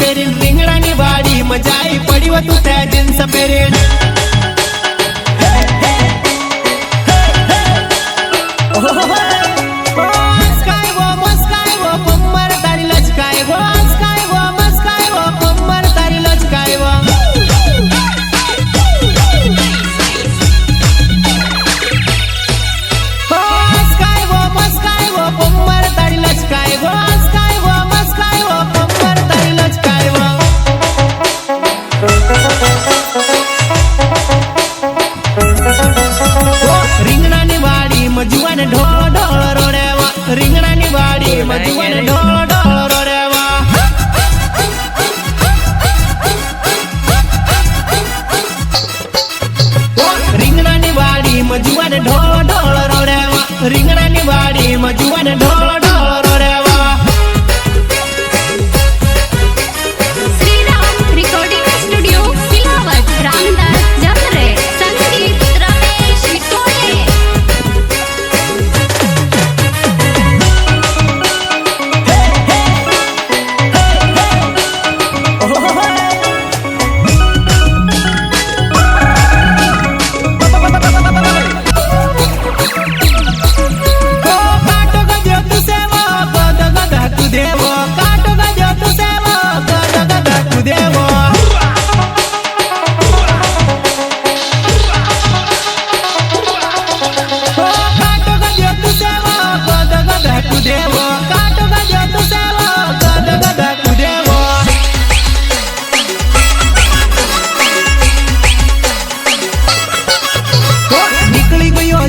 पेरीन रिंगणानी वाडी मजाई पड़ी वो तू त्या जीन्स पेरीन मजुवन ढोल ढोल रोडेवा रिंगणानी वाडी मजुवन ढोल ढोल रोडेवा रिंगणानी वाडी मजुवन ढोल ढोल रोडेवा रिंगणानी वाडी मजुवन ढोल ढोल रोडेवा श्रीराम रिकॉर्डिंग स्टूडियो सिलावट रामदास जमरे संगीत रमेश विटोले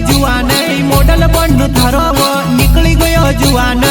जुआन मोडल बन थारो निकली गयो जुआन